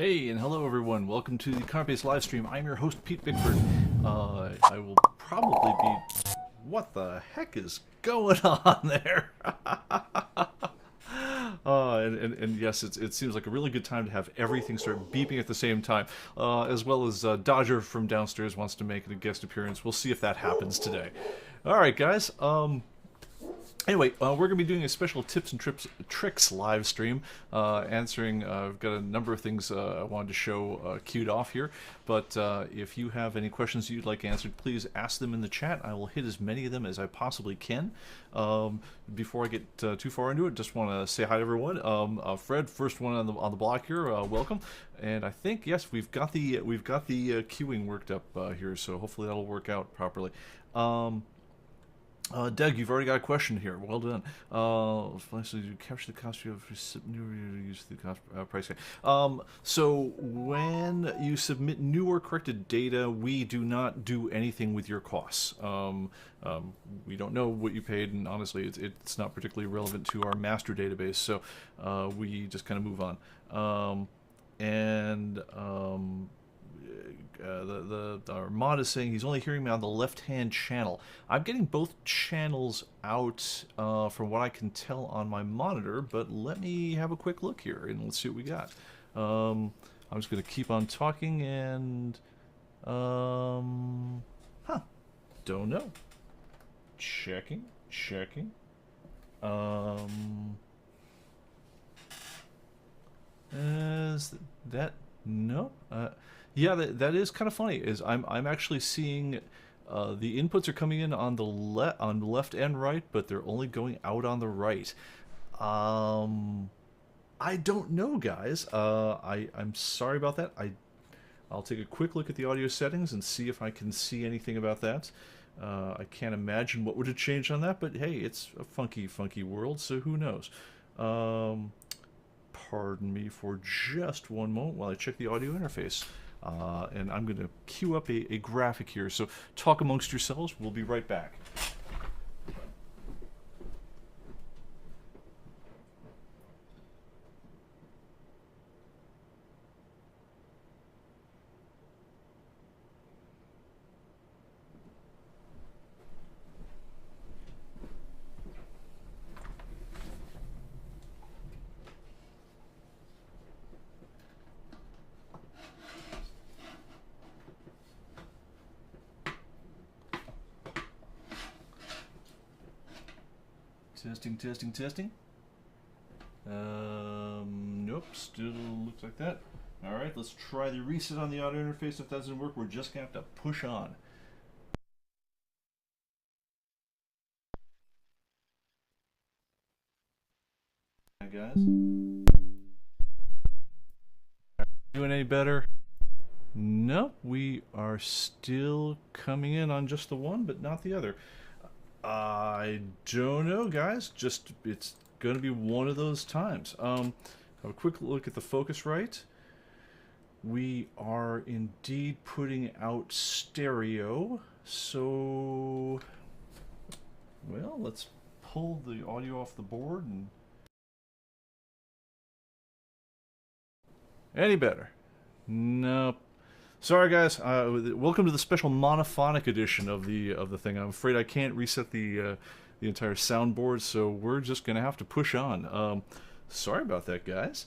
Hey, and hello everyone. Welcome to the ComicBase Livestream. I'm your host, Pete Bickford. I will probably be... What the heck is going on there? And yes, it seems like a really good time to have everything start beeping at the same time, as well as Dodger from downstairs wants to make a guest appearance. We'll see if that happens today. Alright, guys. Anyway, we're going to be doing a special tips and tricks live stream, answering, I've got a number of things I wanted to show queued off here, but if you have any questions you'd like answered, please ask them in the chat. I will hit as many of them as I possibly can. Before I get too far into it, just want to say hi to everyone. Fred, first one on the block here, welcome. And I think, yes, we've got the queuing worked up here, so hopefully that'll work out properly. Doug, you've already got a question here. Well done. Lastly, you capture the cost of use the cost price tag. So when you submit new or corrected data, we do not do anything with your costs. We don't know what you paid, and honestly, it's not particularly relevant to our master database. So we just kind of move on. Our mod is saying he's only hearing me on the left-hand channel. I'm getting both channels out from what I can tell on my monitor, but let me have a quick look here and let's see what we got. I'm just going to keep on talking and... don't know. Checking. Is that... No? Yeah, that is kind of funny. Is I'm actually seeing the inputs are coming in on the left and right, but they're only going out on the right. I don't know, guys. I'm sorry about that. I'll take a quick look at the audio settings and see if I can see anything about that. I can't imagine what would have changed on that, but hey, it's a funky world, so who knows. Pardon me for just one moment while I check the audio interface. And I'm going to queue up a graphic here, so talk amongst yourselves. We'll be right back. Testing. Nope, still looks like that. Alright, let's try the reset on the audio interface. If that doesn't work, we're just going to have to push on. Hi, guys. Doing any better? Nope, we are still coming in on just the one, but not the other. I don't know, guys. Just, it's going to be one of those times. Have a quick look at the Focusrite. We are indeed putting out stereo. So, well, let's pull the audio off the board and... Any better? Nope. Sorry, guys. Welcome to the special monophonic edition of the thing. I'm afraid I can't reset the entire soundboard, so we're just gonna have to push on. Sorry about that, guys.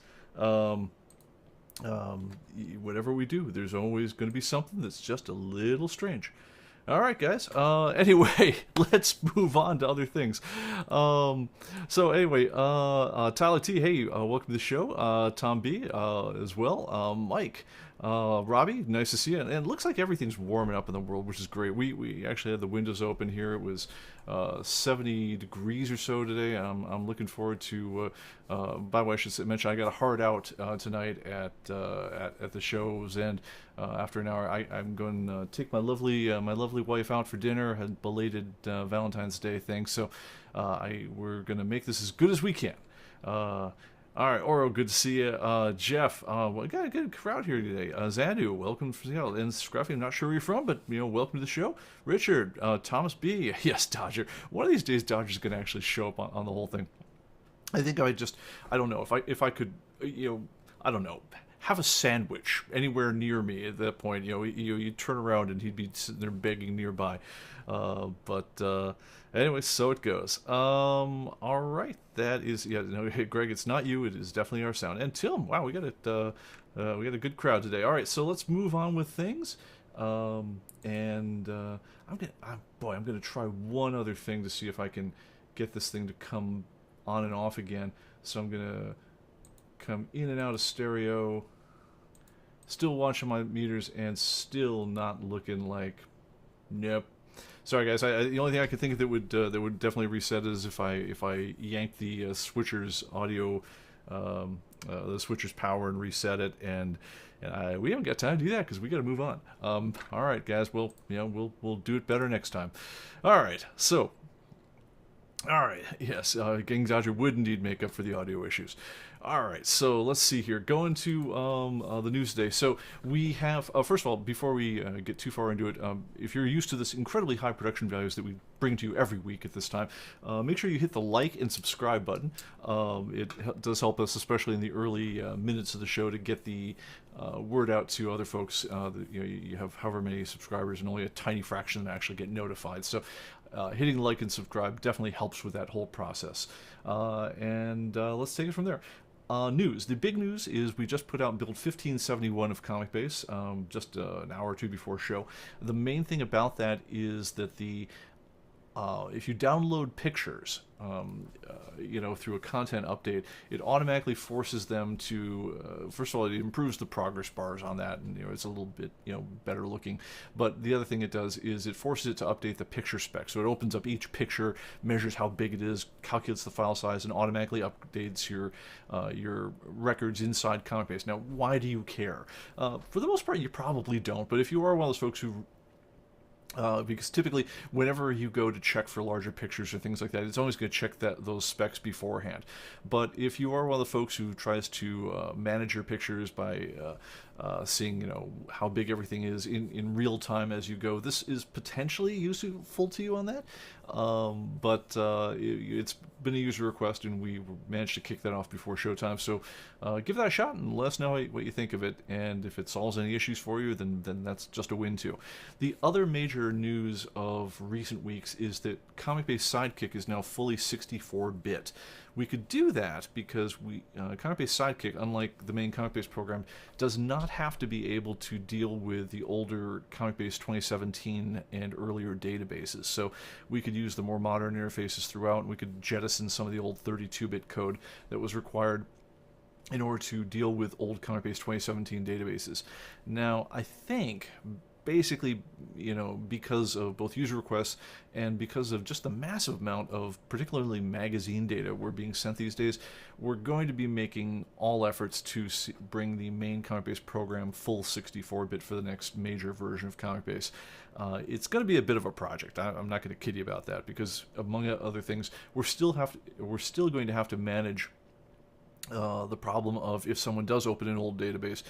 Whatever we do, there's always going to be something that's just a little strange. All right, guys. Anyway, let's move on to other things. So anyway, Tyler T, hey, welcome to the show. Tom B, as well. Mike, Robbie, nice to see you. And it looks like everything's warming up in the world, which is great. We actually had the windows open here. It was 70 degrees or so today. I'm looking forward to. By the way, I should mention I got a hard out tonight at the show's end. After an hour, I'm going to take my lovely wife out for dinner. Had belated Valentine's Day thing, so we're going to make this as good as we can. All right, Oro, good to see you. Jeff, we got a good crowd here today. Zandu, welcome from Seattle. And Scruffy, I'm not sure where you're from, but welcome to the show. Richard, Thomas B, yes, Dodger. One of these days, Dodger's going to actually show up on the whole thing. I think I don't know if I could, I don't know. have a sandwich anywhere near me at that point. You'd turn around and he'd be sitting there begging nearby. But anyway, so it goes. All right, that is no, hey, Greg, it's not you. It is definitely our sound. And Tim, wow, we got it. We got a good crowd today. All right, so let's move on with things. I'm gonna try one other thing to see if I can get this thing to come on and off again. So I'm gonna come in and out of stereo. Still watching my meters and still not looking like. Nope. Sorry guys. The only thing I could think of that would definitely reset is if I yanked the switcher's audio, the switcher's power and reset it, and we haven't got time to do that because we got to move on. All right, guys. We'll do it better next time. All right. So. All right. Yes. King Dodger would indeed make up for the audio issues. All right. So let's see here. Going to the news today. So we have first of all, before we get too far into it, if you're used to this incredibly high production values that we bring to you every week at this time, make sure you hit the like and subscribe button. It does help us, especially in the early minutes of the show, to get the word out to other folks. You have however many subscribers, and only a tiny fraction that actually get notified. So hitting like and subscribe definitely helps with that whole process. And let's take it from there. News. The big news is we just put out build 1571 of ComicBase just an hour or two before show. The main thing about that is that if you download pictures, through a content update, it automatically forces them to, first of all, it improves the progress bars on that, and it's a little bit, better looking. But the other thing it does is it forces it to update the picture spec. So it opens up each picture, measures how big it is, calculates the file size, and automatically updates your records inside ComicBase. Now, why do you care? For the most part, you probably don't. But if you are one of those folks who because typically, whenever you go to check for larger pictures or things like that, it's always going to check those specs beforehand. But if you are one of the folks who tries to manage your pictures by seeing, how big everything is in real time as you go, this is potentially useful to you on that. But it's been a user request, and we managed to kick that off before showtime. So give that a shot and let us know what you think of it. And if it solves any issues for you, then that's just a win too. The other major news of recent weeks is that ComicBase Sidekick is now fully 64-bit. We could do that because ComicBase Sidekick, unlike the main ComicBase program, does not have to be able to deal with the older ComicBase 2017 and earlier databases. So we could use the more modern interfaces throughout, and we could jettison some of the old 32-bit code that was required in order to deal with old ComicBase 2017 databases. Now, I think basically, because of both user requests and because of just the massive amount of particularly magazine data we're being sent these days, we're going to be making all efforts to bring the main ComicBase program full 64-bit for the next major version of ComicBase. It's going to be a bit of a project. I'm not going to kid you about that, because among other things, we're still going to have to manage the problem of, if someone does open an old database,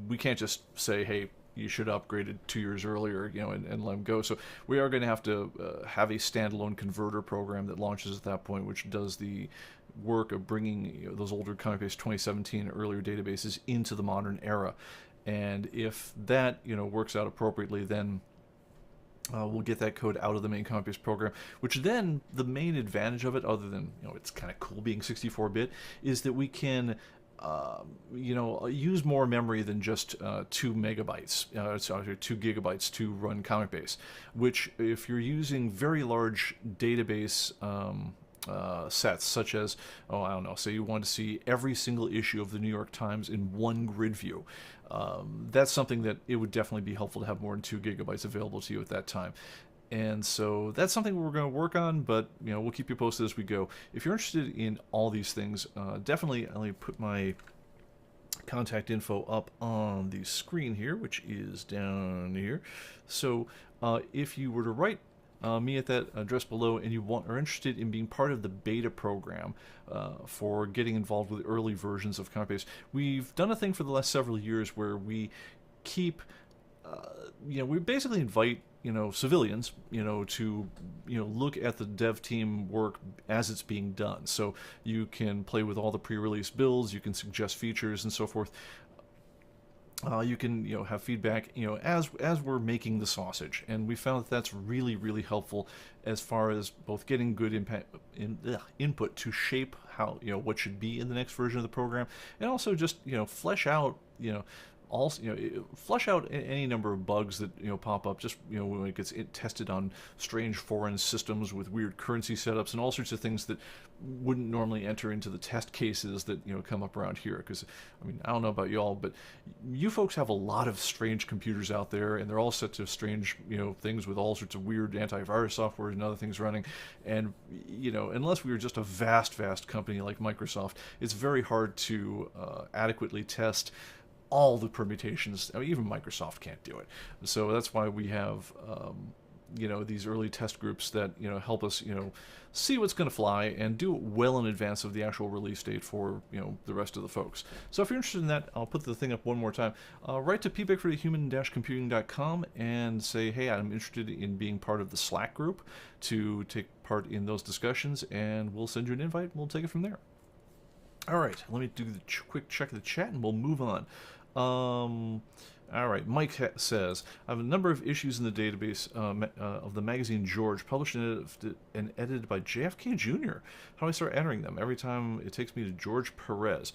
we can't just say, hey, you should have upgraded 2 years earlier, and let them go. So we are going to have a standalone converter program that launches at that point, which does the work of bringing those older ComicBase 2017 and earlier databases into the modern era. And if that works out appropriately, then we'll get that code out of the main ComicBase program, which then the main advantage of it, other than it's kind of cool being 64-bit, is that we can use more memory than just 2 megabytes, 2 gigabytes to run ComicBase, which if you're using very large database sets, such as, say you want to see every single issue of the New York Times in one grid view, that's something that it would definitely be helpful to have more than 2 gigabytes available to you at that time. And so that's something we're going to work on, but we'll keep you posted as we go. If you're interested in all these things, definitely, let me put my contact info up on the screen here, which is down here. So if you were to write me at that address below, and you are interested in being part of the beta program for getting involved with early versions of ComicBase, we've done a thing for the last several years where we keep, we basically invite civilians, to, look at the dev team work as it's being done. So you can play with all the pre-release builds, you can suggest features and so forth. You can have feedback as we're making the sausage, and we found that that's really really helpful as far as both getting good input to shape how what should be in the next version of the program, and also just flesh out also flush out any number of bugs that pop up just when it gets tested on strange foreign systems with weird currency setups and all sorts of things that wouldn't normally enter into the test cases that come up around here. Because I mean, I don't know about y'all, but you folks have a lot of strange computers out there, and they're all set to strange things with all sorts of weird antivirus software and other things running. And unless we were just a vast company like Microsoft, it's very hard to adequately test all the permutations. I mean, even Microsoft can't do it. So that's why we have these early test groups that help us see what's going to fly and do it well in advance of the actual release date for the rest of the folks. So if you're interested in that, I'll put the thing up one more time. Write to Pete Bickford at human-computing.com and say, hey, I'm interested in being part of the Slack group to take part in those discussions, and we'll send you an invite and we'll take it from there. All right, let me do the quick check of the chat and we'll move on. All right, Mike says, I have a number of issues in the database of the magazine George, published and edited by JFK Jr. How do I start entering them? Every time it takes me to George Perez.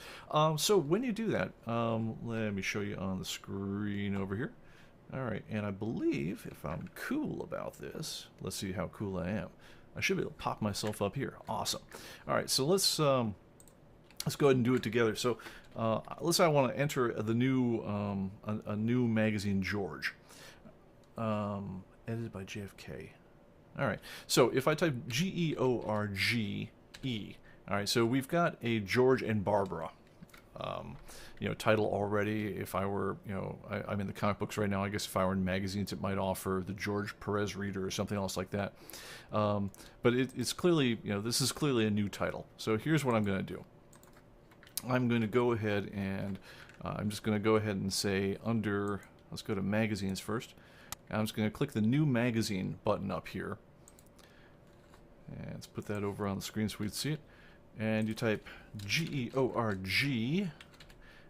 So when you do that, let me show you on the screen over here. All right, and I believe if I'm cool about this, let's see how cool I am. I should be able to pop myself up here. Awesome. All right, so let's go ahead and do it together. So let's say I want to enter the new a new magazine George, edited by JFK. All right. So if I type GEORGE, all right. So we've got a George and Barbara, title already. If I were, I'm in the comic books right now. I guess if I were in magazines, it might offer the George Perez Reader or something else like that. But it's clearly, this is clearly a new title. So here's what I'm going to do. I'm going to go ahead and I'm just going to go ahead and say under, let's go to magazines first. And I'm just going to click the new magazine button up here. And let's put that over on the screen so we can see it. And you type GEORG.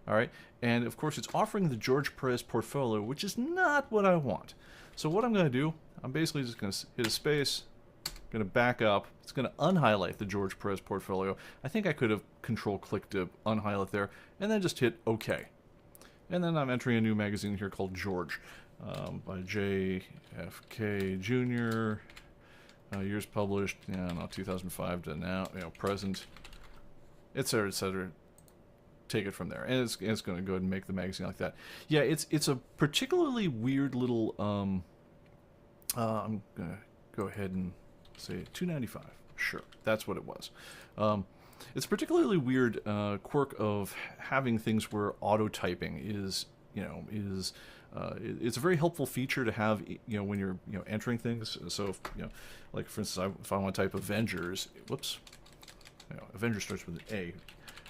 All right. And of course, it's offering the George Perez portfolio, which is not what I want. So what I'm going to do, I'm basically just going to hit a space. Going to back up. It's going to unhighlight the George Perez portfolio. I think I could have control-clicked to unhighlight there, and then just hit OK. And then I'm entering a new magazine here called George by JFK Jr. Years published, 2005 to now, present, etc., etc. Take it from there, and it's going to go ahead and make the magazine like that. Yeah, it's a particularly weird little. I'm going to go ahead and say $2.95. Sure, that's what it was. It's a particularly weird quirk of having things where auto typing is it's a very helpful feature to have when you're entering things. So if, like for instance, if I want to type Avengers, whoops, Avengers starts with an A.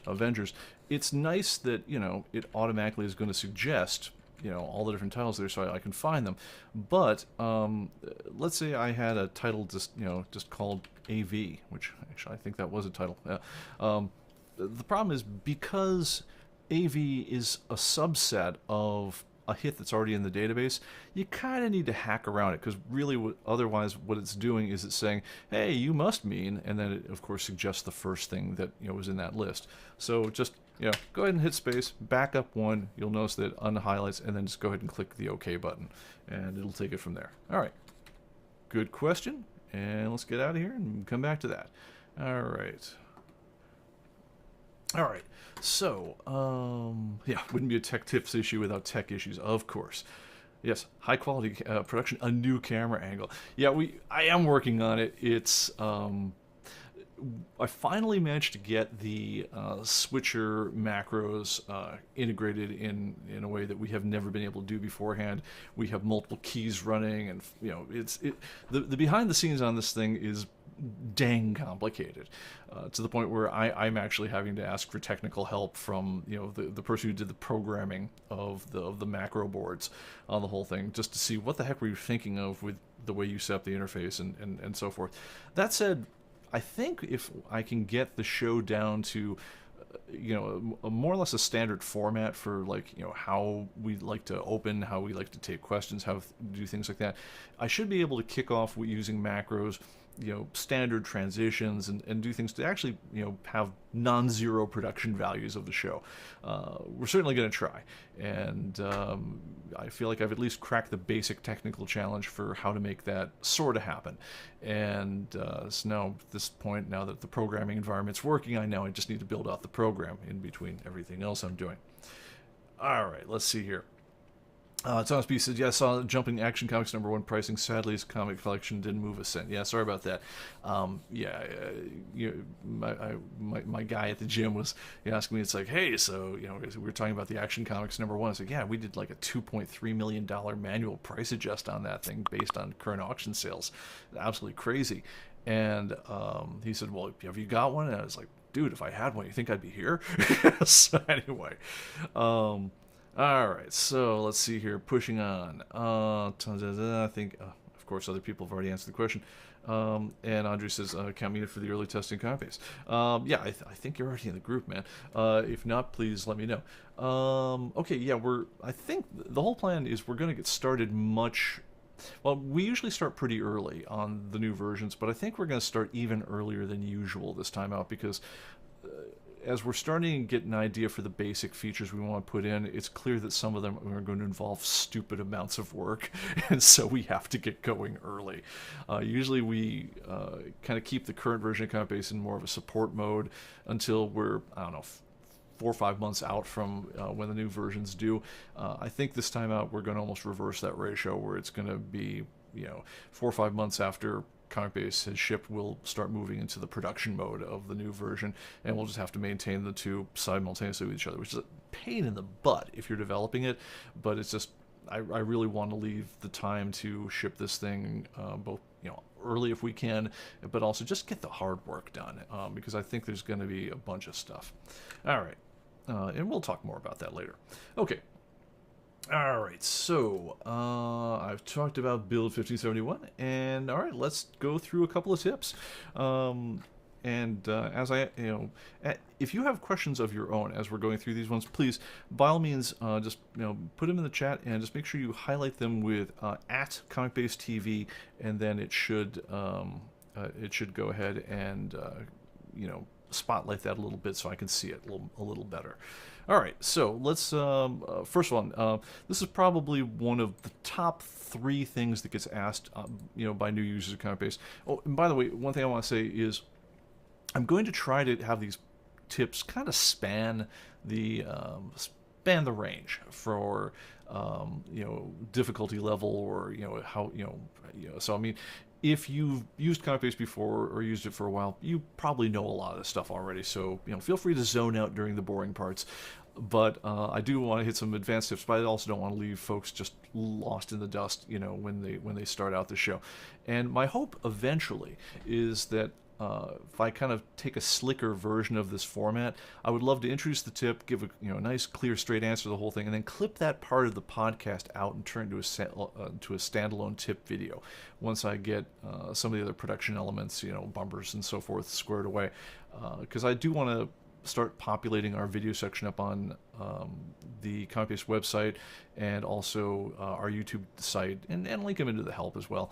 Avengers. It's nice that it automatically is going to suggest all the different titles there, so I can find them. But let's say I had a title just called AV, which actually I think that was a title. The problem is because AV is a subset of a hit that's already in the database, you kind of need to hack around it, because really otherwise what it's doing is it's saying, hey, you must mean, and then it of course suggests the first thing that was in that list. So just go ahead and hit space, back up one, you'll notice that it unhighlights, and then just go ahead and click the OK button, and it'll take it from there. All right, good question, and let's get out of here and come back to that. All right. All right, so, yeah, wouldn't be a tech tips issue without tech issues, of course. Yes, high quality production, a new camera angle. Yeah, I am working on it. It's, I finally managed to get the switcher macros integrated in a way that we have never been able to do beforehand. We have multiple keys running, and the behind the scenes on this thing is dang complicated, to the point where I'm actually having to ask for technical help from the person who did the programming of the macro boards on the whole thing, just to see what the heck were you thinking of with the way you set up the interface and so forth. That said, I think if I can get the show down to more or less a standard format for, like, how we like to open, how we like to take questions, how to do things like that. I should be able to kick off with using macros, standard transitions, and do things to actually, have non-zero production values of the show. We're certainly going to try, and I feel like I've at least cracked the basic technical challenge for how to make that sort of happen. And so now, at this point, now that the programming environment's working, I know I just need to build out the program in between everything else I'm doing. All right, let's see here. Thomas B says, yeah, I saw Jumping Action Comics #1 pricing. Sadly, his comic collection didn't move a cent. Yeah, sorry about that. My guy at the gym was asking me, it's like, hey, so, we were talking about the Action Comics #1. It's like, yeah, we did like a $2.3 million manual price adjust on that thing based on current auction sales. Absolutely crazy. And he said, well, have you got one? And I was like, dude, if I had one, you think I'd be here? So anyway, all right, so let's see here. Pushing on. I think, of course, other people have already answered the question. And Andrew says, count me in for the early testing ComicBase. Yeah, I think you're already in the group, man. If not, please let me know. Okay, yeah, I think the whole plan is we're going to get started much... Well, we usually start pretty early on the new versions, but I think we're going to start even earlier than usual this time out, because... as we're starting to get an idea for the basic features we want to put in, it's clear that some of them are going to involve stupid amounts of work, and so we have to get going early. Usually we kind of keep the current version of ComicBase in more of a support mode until we're, I don't know, 4 or 5 months out from when the new version's due. I think this time out we're going to almost reverse that ratio, where it's going to be, 4 or 5 months after ComicBase has shipped, we'll start moving into the production mode of the new version, and we'll just have to maintain the two simultaneously with each other, which is a pain in the butt if you're developing it, but it's just, I really want to leave the time to ship this thing both, early if we can, but also just get the hard work done, because I think there's going to be a bunch of stuff. All right, and we'll talk more about that later. Okay. Alright, so I've talked about Build 1571, and alright, let's go through a couple of tips. As I, if you have questions of your own as we're going through these ones, please, by all means, just, put them in the chat, and just make sure you highlight them with at ComicBase TV, and then it should go ahead and, spotlight that a little bit so I can see it a little better. All right, so let's, first one, this is probably one of the top 3 things that gets asked, by new users of ComicBase. Oh, and by the way, one thing I want to say is I'm going to try to have these tips kind of span the range for, difficulty level, or, how, so I mean, if you've used ComicBase before or used it for a while, you probably know a lot of this stuff already, so feel free to zone out during the boring parts. But I do want to hit some advanced tips, but I also don't want to leave folks just lost in the dust, when they start out the show. And my hope eventually is that if I kind of take a slicker version of this format, I would love to introduce the tip, give a nice, clear, straight answer to the whole thing, and then clip that part of the podcast out and turn it to a standalone tip video. Once I get some of the other production elements, bumpers and so forth, squared away, because I do want to start populating our video section up on the ComicBase website, and also our YouTube site, and link them into the help as well,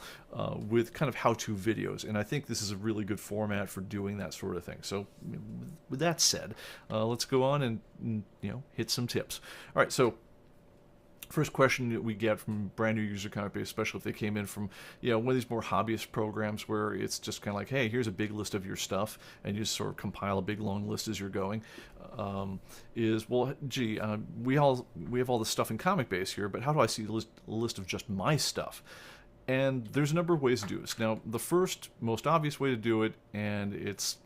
with kind of how-to videos. And I think this is a really good format for doing that sort of thing. So with that said, let's go on and hit some tips. All right, so first question that we get from brand new user ComicBase, especially if they came in from one of these more hobbyist programs where it's just kind of like, hey, here's a big list of your stuff, and you just sort of compile a big long list as you're going, is, well, gee, we have all this stuff in ComicBase here, but how do I see a list of just my stuff? And there's a number of ways to do this. Now, the first, most obvious way to do it, and it's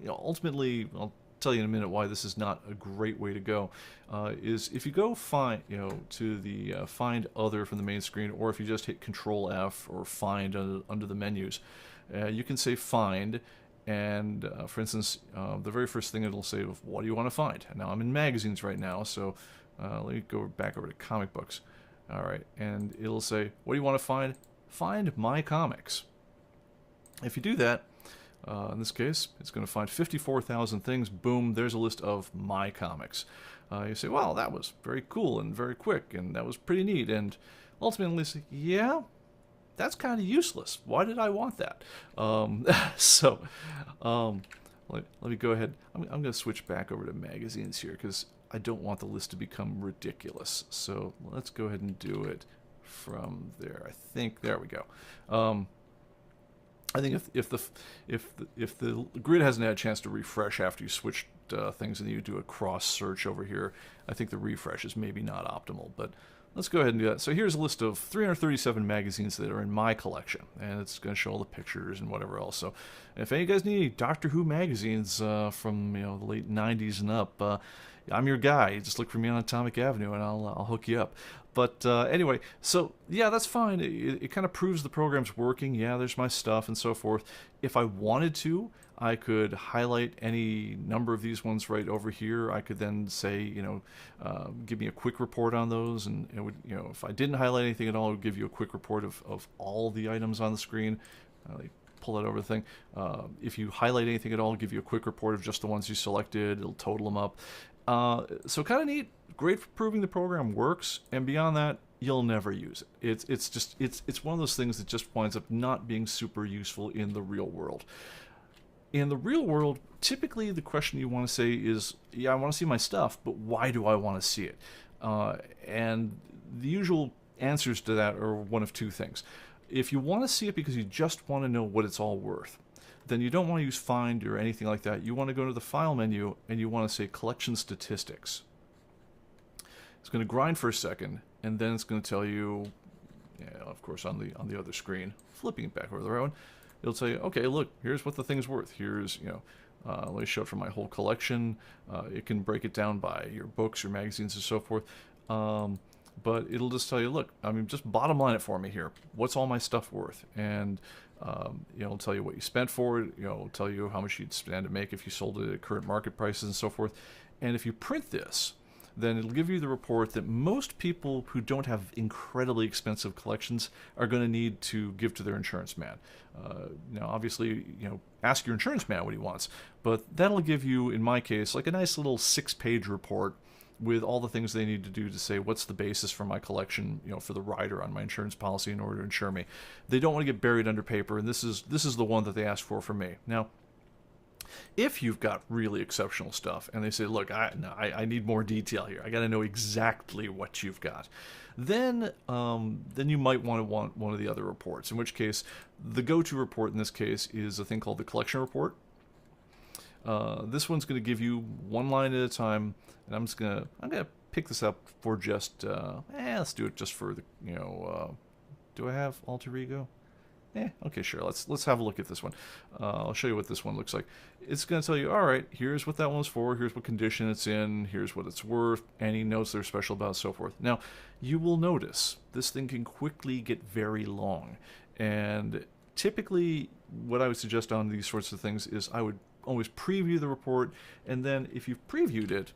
ultimately, I'll tell you in a minute why this is not a great way to go, is if you go find, to the find other from the main screen, or if you just hit Control F or find under the menus, you can say find, and for instance, the very first thing it'll say, what do you want to find? And now I'm in magazines right now, so let me go back over to comic books. All right, and it'll say, what do you want to find? Find my comics. If you do that, In this case, it's going to find 54,000 things. Boom, there's a list of my comics. You say, well, that was very cool and very quick, and that was pretty neat. And ultimately, say, yeah, that's kind of useless. Why did I want that? So, let me go ahead. I'm going to switch back over to magazines here because I don't want the list to become ridiculous. So let's go ahead and do it from there. I think there we go. I think if the grid hasn't had a chance to refresh after you switched things and you do a cross search over here, I think the refresh is maybe not optimal. But let's go ahead and do that. So here's a list of 337 magazines that are in my collection, and it's going to show all the pictures and whatever else. So if any of you guys need any Doctor Who magazines from the late 90s and up, I'm your guy. Just look for me on Atomic Avenue, and I'll hook you up. But anyway, so yeah, that's fine. It kind of proves the program's working. Yeah, there's my stuff and so forth. If I wanted to, I could highlight any number of these ones right over here. I could then say, give me a quick report on those, and it would, if I didn't highlight anything at all, it would give you a quick report of all the items on the screen. Pull that over the thing. If you highlight anything at all, it'll give you a quick report of just the ones you selected. It'll total them up. So kind of neat. Great for proving the program works, and beyond that, you'll never use it. It's one of those things that just winds up not being super useful in the real world. In the real world, typically the question you want to say is, yeah, I want to see my stuff, but why do I want to see it? And the usual answers to that are one of two things. If you want to see it because you just want to know what it's all worth, then you don't want to use find or anything like that. You want to go to the file menu and you want to say collection statistics. It's going to grind for a second, and then it's going to tell you, of course, on the other screen, flipping it back over the right one, it'll tell you, okay, look, here's what the thing's worth. Here's, let me show it for my whole collection. It can break it down by your books, your magazines, and so forth. But it'll just tell you, look, just bottom line it for me here. What's all my stuff worth? And it'll tell you what you spent for it. It'll tell you how much you'd spend to make if you sold it at current market prices and so forth. And if you print this, then it'll give you the report that most people who don't have incredibly expensive collections are going to need to give to their insurance man. Now, obviously, ask your insurance man what he wants, but that'll give you, in my case, like a nice little 6-page report with all the things they need to do to say what's the basis for my collection, for the rider on my insurance policy in order to insure me. They don't want to get buried under paper, and this is the one that they asked for me. Now, if you've got really exceptional stuff and they say, look, I need more detail here, I got to know exactly what you've got, then you might want one of the other reports, in which case the go-to report in this case is a thing called the collection report. This one's going to give you one line at a time, and I'm gonna pick this up for just let's do it just for the do I have alter ego? Okay, sure. Let's have a look at this one. I'll show you what this one looks like. It's going to tell you, all right, here's what that one's for, here's what condition it's in, here's what it's worth, any notes that are special about, so forth. Now, you will notice this thing can quickly get very long, and typically what I would suggest on these sorts of things is I would always preview the report, and then if you've previewed it,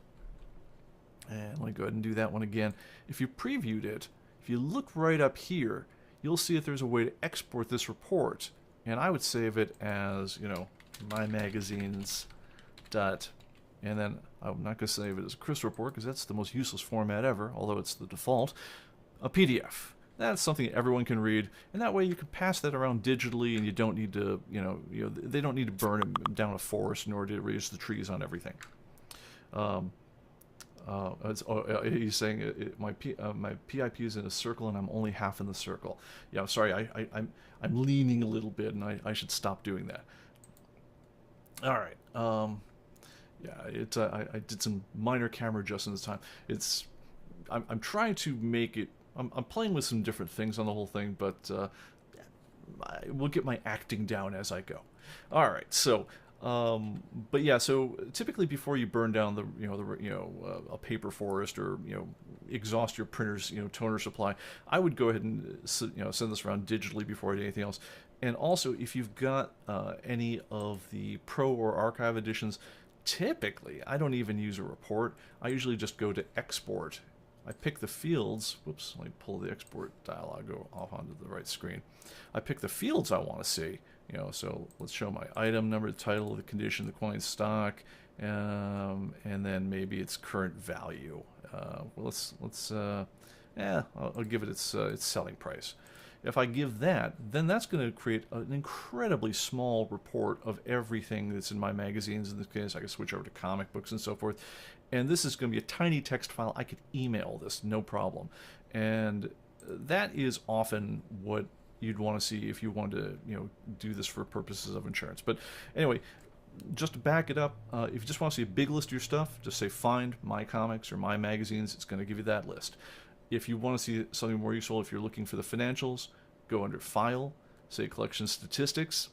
and let me go ahead and do that one again. If you previewed it, if you look right up here, you'll see that there's a way to export this report, and I would save it as, my magazines dot, and then I'm not going to save it as a crystal report because that's the most useless format ever, although it's the default, a PDF. That's something everyone can read, and that way you can pass that around digitally, and you don't need to, they don't need to burn down a forest in order to raise the trees on everything. He's saying my PIP is in a circle and I'm only half in the circle. Yeah, I'm sorry. I'm leaning a little bit, and I should stop doing that. All right. I did some minor camera adjustments this time. I'm trying to make it. I'm playing with some different things on the whole thing, but I will get my acting down as I go. All right. So. But yeah, so typically before you burn down a paper forest or exhaust your printer's toner supply, I would go ahead and send this around digitally before I do anything else. And also, if you've got any of the Pro or Archive editions, typically I don't even use a report. I usually just go to Export. I pick the fields. Whoops, let me pull the export dialog off onto the right screen. I pick the fields I want to see. You know, so let's show my item number, the title, the condition, the quantity of stock, and then maybe its current value. Well, I'll give it its selling price. If I give that, then that's going to create an incredibly small report of everything that's in my magazines. In this case, I can switch over to comic books and so forth. And this is going to be a tiny text file. I could email this, no problem. And that is often what you'd want to see if you wanted to, you know, do this for purposes of insurance. But anyway, just to back it up, if you just want to see a big list of your stuff, just say find my comics or my magazines. It's going to give you that list. If you want to see something more useful, if you're looking for the financials, go under File, say Collection Statistics,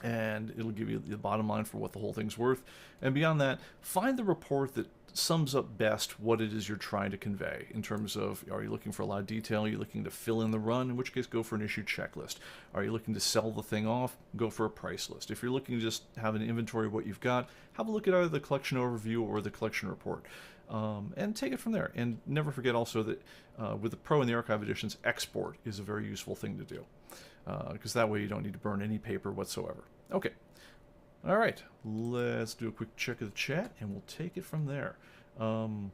and it'll give you the bottom line for what the whole thing's worth. And beyond that, find the report that sums up best what it is you're trying to convey in terms of, are you looking for a lot of detail? Are you looking to fill in the run? In which case, go for an issue checklist. Are you looking to sell the thing off? Go for a price list. If you're looking to just have an inventory of what you've got, have a look at either the collection overview or the collection report. And take it from there. And never forget also that with the Pro and the Archive editions, export is a very useful thing to do. Because that way you don't need to burn any paper whatsoever. Okay. All right. Let's do a quick check of the chat, and we'll take it from there. Greg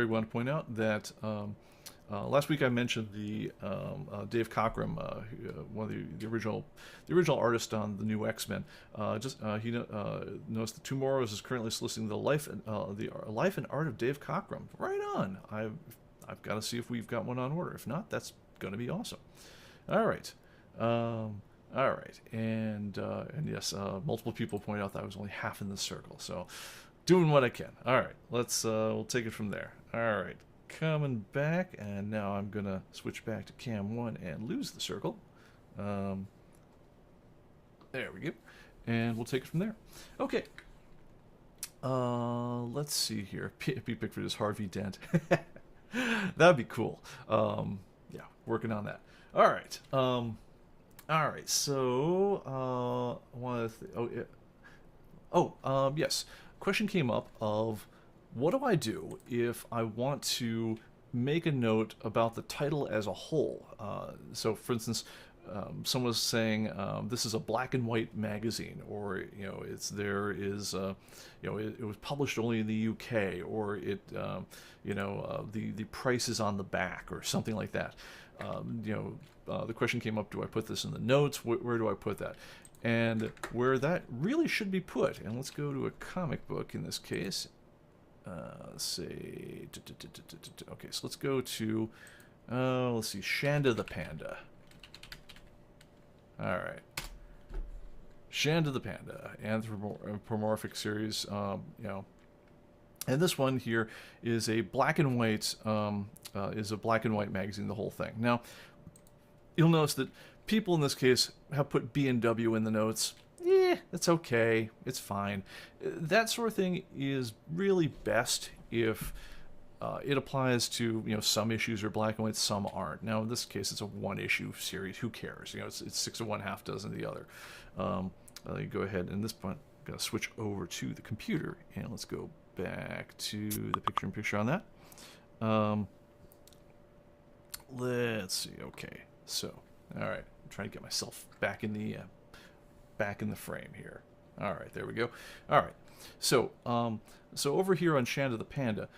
wanted to point out that last week I mentioned the Dave Cockrum, one of the original artist on the new X-Men. He noticed that Tomorrows is currently soliciting the life and art of Dave Cockrum. Right on. I've got to see if we've got one on order. If not, that's going to be awesome. All right. All right, and yes, multiple people point out that I was only half in the circle, so doing what I can. All right, we'll take it from there. All right, coming back, and now I'm gonna switch back to Cam 1 and lose the circle. There we go, and we'll take it from there. Okay. Let's see here. Pete Bickford is Harvey Dent. That'd be cool. Yeah, working on that. All right. All right, so yes. Question came up of what do I do if I want to make a note about the title as a whole? So, for instance, someone was saying this is a black and white magazine, or you know, it was published only in the UK, or the price is on the back, or something like that. The question came up, do I put this in the notes? Where do I put that? And where that really should be put, and let's go to a comic book in this case. Let's say, okay, so let's go to, let's see, Shanda the Panda. All right. Shanda the Panda, anthropomorphic series, and this one here is a black and white, magazine, the whole thing. Now, you'll notice that people in this case have put B&W in the notes. It's okay. It's fine. That sort of thing is really best if it applies to, some issues are black and white, some aren't. Now, in this case, it's a one-issue series. Who cares? It's 6 of one, half dozen of the other. Let me go ahead, and at this point, I'm going to switch over to the computer, and let's go back to the picture-in-picture on that. Let's see. Okay. So, all right, I'm trying to get myself back in the frame here. All right, there we go. All right, so over here on Shanda the Panda,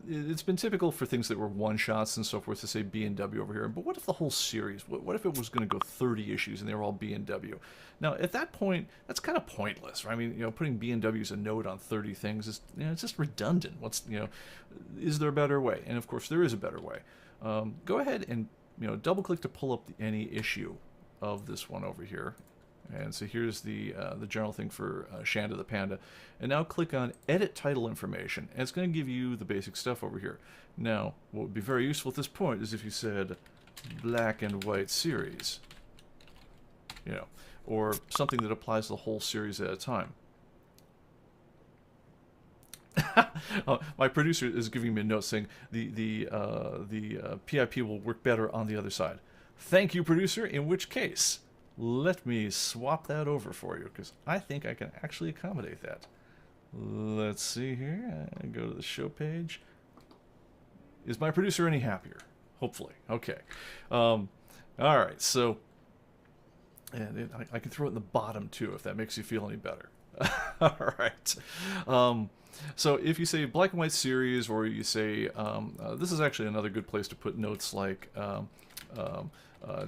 it's been typical for things that were one-shots and so forth to say B&W over here. But what if the whole series? What if it was going to go 30 issues and they were all B&W? Now, at that point, that's kind of pointless, right? I mean, putting B&W as a note on 30 things is, it's just redundant. Is there a better way? And of course, there is a better way. Go ahead and double-click to pull up any issue of this one over here, and so here's the general thing for Shanda the Panda. And now click on Edit Title Information, and it's going to give you the basic stuff over here. Now, what would be very useful at this point is if you said Black and White Series, or something that applies to the whole series at a time. My producer is giving me a note saying the PIP will work better on the other side. Thank you, producer, in which case, let me swap that over for you, because I think I can actually accommodate that. Let's see here. I go to the show page. Is my producer any happier? Hopefully. Okay. All right. So, and I can throw it in the bottom too if that makes you feel any better. All right. So if you say black and white series, or you say this is actually another good place to put notes like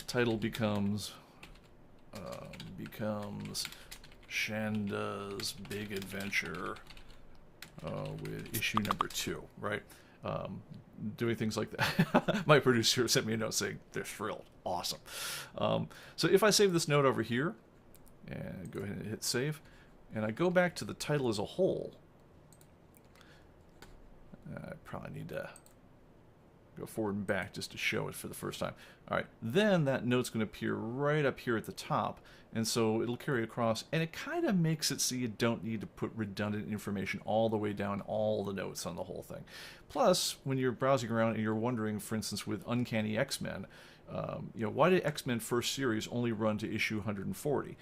title becomes Shanda's Big Adventure with issue number 2, right? Doing things like that. My producer sent me a note saying they're thrilled. Awesome. So if I save this note over here, and go ahead and hit save, and I go back to the title as a whole, I probably need to go forward and back just to show it for the first time. All right, then that note's going to appear right up here at the top, and so it'll carry across, and it kind of makes it so you don't need to put redundant information all the way down all the notes on the whole thing. Plus, when you're browsing around and you're wondering, for instance, with Uncanny X-Men, why did X-Men first series only run to issue 140?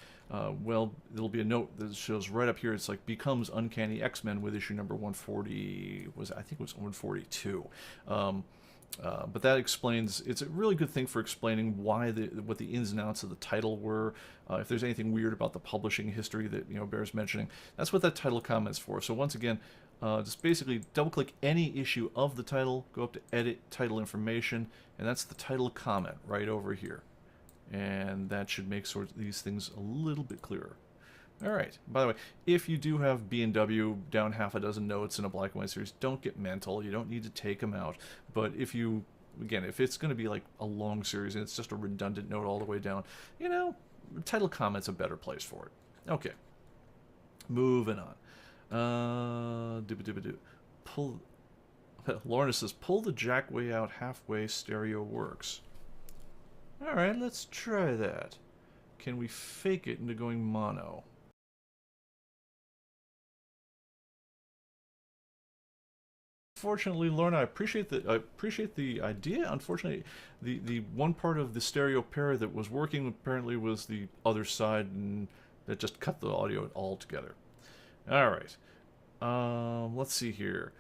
Well, there'll be a note that shows right up here. It's like becomes Uncanny X-Men with issue number 140. I think it was 142. But that explains. It's a really good thing for explaining what the ins and outs of the title were. If there's anything weird about the publishing history that bears mentioning, that's what that title comment's for. So once again, just basically double-click any issue of the title, go up to Edit Title Information, and that's the title comment right over here. And that should make these things a little bit clearer. All right. By the way, if you do have B&W down half a dozen notes in a black and white series, don't get mental. You don't need to take them out. But if it's going to be like a long series and it's just a redundant note all the way down, title comment's a better place for it. Okay. Moving on. Lorna says, pull the jack way out halfway, stereo works. All right, let's try that. Can we fake it into going mono? Unfortunately, Lorna, I appreciate the idea. Unfortunately, the one part of the stereo pair that was working apparently was the other side, and that just cut the audio altogether. All right. Let's see here.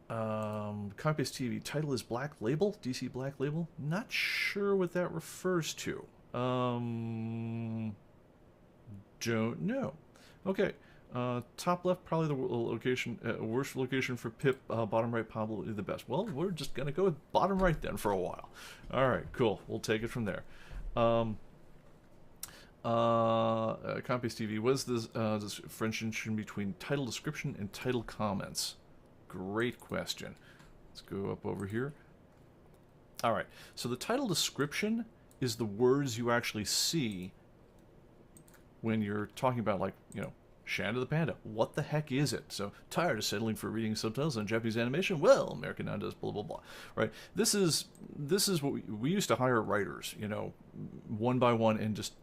ComicBase TV title is Black Label, DC Black Label. Not sure what that refers to. Don't know. Okay. Top left, probably the location, worst location for Pip. Bottom right, probably the best. Well, we're just gonna go with bottom right then for a while. All right, cool. We'll take it from there. ComicBase TV. What is this differentiation between title description and title comments? Great question. Let's go up over here. All right. So the title description is the words you actually see when you're talking about, like, Shanda the Panda. What the heck is it? So, tired of settling for reading subtitles on Japanese animation? Well, American now does blah, blah, blah. Right? This is what we used to hire writers, one by one, and just,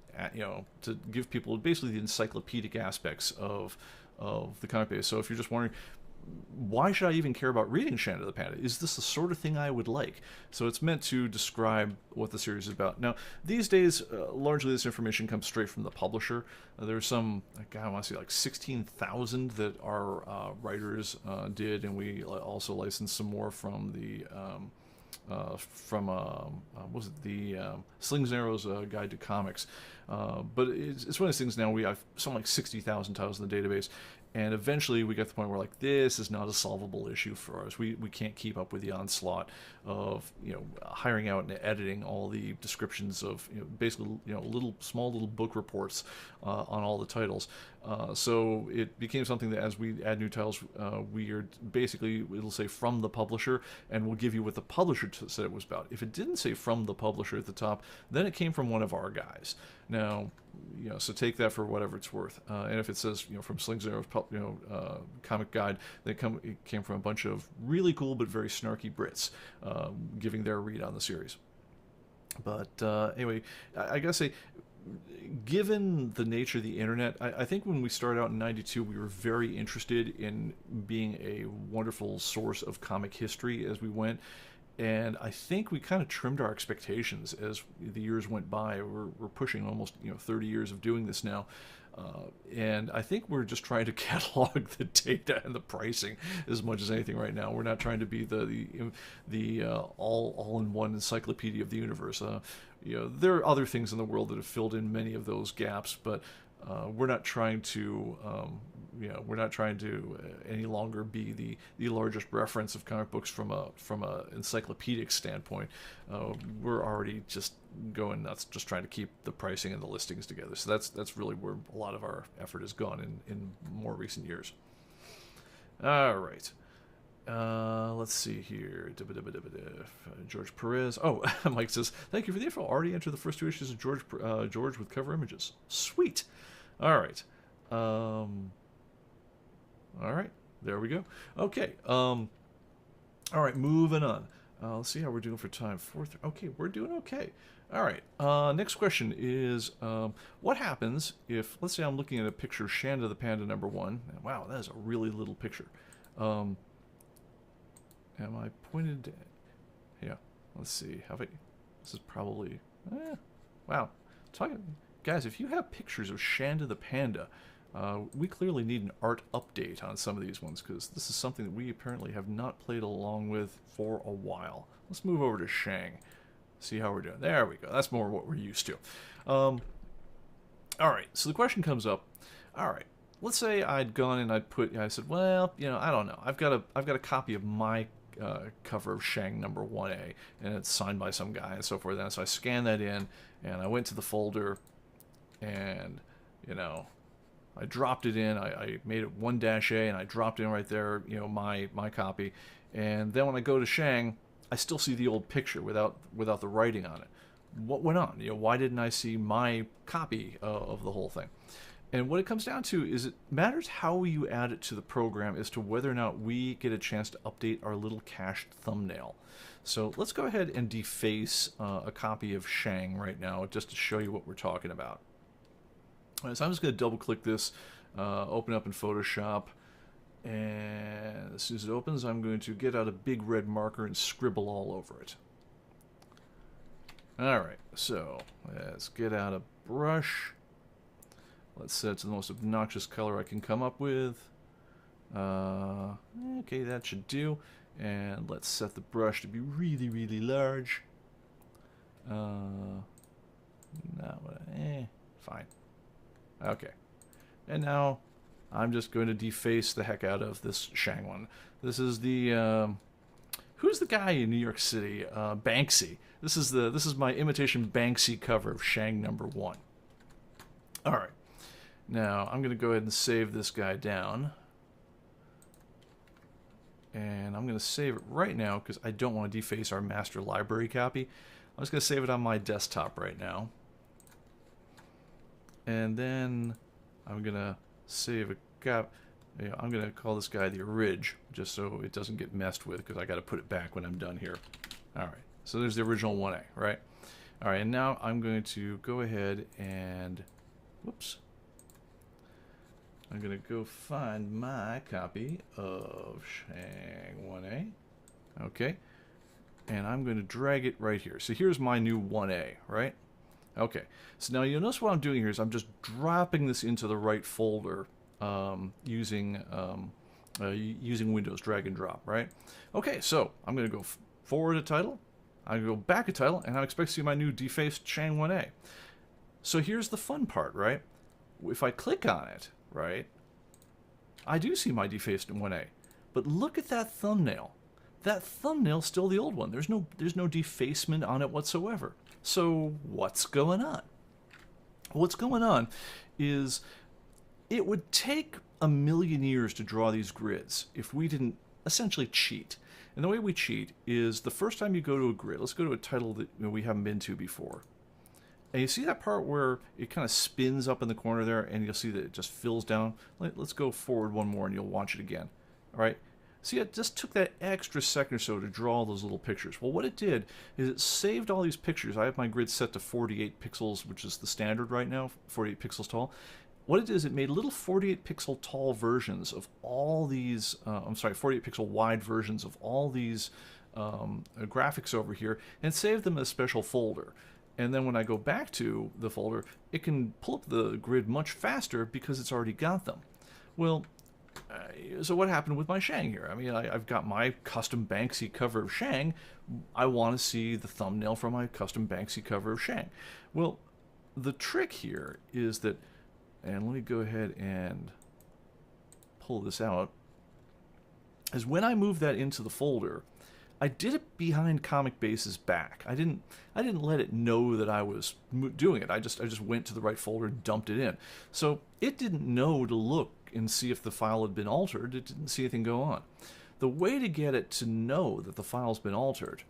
to give people basically the encyclopedic aspects of the comic base. So if you're just wondering, why should I even care about reading Shanda the Panda? Is this the sort of thing I would like? So it's meant to describe what the series is about. Now, these days, largely this information comes straight from the publisher. There's some, I want to say like 16,000 that our writers did, and we also licensed some more from the Slings and Arrows Guide to Comics. But it's one of those things now. We have something like 60,000 titles in the database. And eventually we got to the point where, like, this is not a solvable issue for us. We can't keep up with the onslaught of, hiring out and editing all the descriptions of, basically, small little book reports on all the titles. So it became something that as we add new titles, we are basically, it'll say from the publisher, and we'll give you what the publisher said it was about. If it didn't say from the publisher at the top, then it came from one of our guys. Now, so take that for whatever it's worth. And if it says, from Slings and Arrows, comic guide, it came from a bunch of really cool but very snarky Brits giving their read on the series. But anyway, I gotta say, given the nature of the internet, I think when we started out in '92, we were very interested in being a wonderful source of comic history as we went. And I think we kind of trimmed our expectations as the years went by. We're pushing almost 30 years of doing this now. And I think we're just trying to catalog the data and the pricing as much as anything right now. We're not trying to be the all-in-one encyclopedia of the universe. There are other things in the world that have filled in many of those gaps, but we're not trying to any longer be the largest reference of comic books from a encyclopedic standpoint. We're already just going nuts, just trying to keep the pricing and the listings together. So that's really where a lot of our effort has gone in more recent years. All right. Let's see here. George Perez. Oh, Mike says, thank you for the info. Already entered the first 2 issues of George with cover images. Sweet. All right. All right. There we go. Okay. All right. Moving on. Let's see how we're doing for time. Okay, we're doing okay. All right. Next question is, what happens if, let's say I'm looking at a picture of Shanda the Panda #1. Wow, that is a really little picture. Am I pointed? Yeah. Let's see. This is probably. Wow. Guys, if you have pictures of Shanda the Panda, we clearly need an art update on some of these ones, because this is something that we apparently have not played along with for a while. Let's move over to Shang. See how we're doing. There we go. That's more what we're used to. All right. So the question comes up. All right. Let's say I'd gone and I said, well, I don't know. I've got a copy of my cover of Shang #1A, and it's signed by some guy and so forth. And so I scanned that in, and I went to the folder, and I dropped it in. I made it 1-A, and I dropped in right there, my copy. And then when I go to Shang, I still see the old picture without the writing on it. What went on? Why didn't I see my copy of the whole thing? And what it comes down to is it matters how you add it to the program as to whether or not we get a chance to update our little cached thumbnail. So let's go ahead and deface a copy of Shang right now, just to show you what we're talking about. All right, so I'm just going to double click this, open up in Photoshop, and as soon as it opens, I'm going to get out a big red marker and scribble all over it. Alright, so let's get out a brush. Let's set it to the most obnoxious color I can come up with. Okay, that should do. And let's set the brush to be really, really large. Fine. Okay. And now I'm just going to deface the heck out of this Shang one. This is the who's the guy in New York City? Banksy. This is my imitation Banksy cover of Shang #1. All right. Now I'm going to go ahead and save this guy down. And I'm going to save it right now because I don't want to deface our master library copy. I'm just going to save it on my desktop right now. And then I'm going to save a gap. I'm going to call this guy the Orig, just so it doesn't get messed with, because I got to put it back when I'm done here. All right, so there's the original 1A, right? All right, and now I'm going to go ahead and, whoops. I'm going to go find my copy of Shang 1A. Okay, and I'm going to drag it right here. So here's my new 1A, right? Okay, so now you'll notice what I'm doing here is I'm just dropping this into the right folder using Windows drag and drop, right? Okay, so I'm going to go forward a title, I'm going to go back a title, and I expect to see my new defaced Shang 1A. So here's the fun part, right? If I click on it, right, I do see my defaced 1A. But look at that thumbnail. That thumbnail's still the old one. There's no defacement on it whatsoever. So what's going on? What's going on is it would take a million years to draw these grids if we didn't essentially cheat. And the way we cheat is the first time you go to a grid, let's go to a title that we haven't been to before. And you see that part where it kind of spins up in the corner there, and you'll see that it just fills down. Let's go forward one more and you'll watch it again. All right? See, it just took that extra second or so to draw all those little pictures. Well, what it did is it saved all these pictures. I have my grid set to 48 pixels, which is the standard right now, 48 pixels tall. What it did is it made little 48 pixel tall versions of all these, 48 pixel wide versions of all these graphics over here, and saved them in a special folder. And then when I go back to the folder, it can pull up the grid much faster because it's already got them. Well, so what happened with my Shang here? I mean, I've got my custom Banksy cover of Shang. I want to see the thumbnail for my custom Banksy cover of Shang. Well, the trick here is that, and let me go ahead and pull this out, is when I move that into the folder, I did it behind ComicBase's back. I didn't let it know that I was doing it. I just went to the right folder and dumped it in. So it didn't know to look and see if the file had been altered. It didn't see anything go on. The way to get it to know that the file's been altered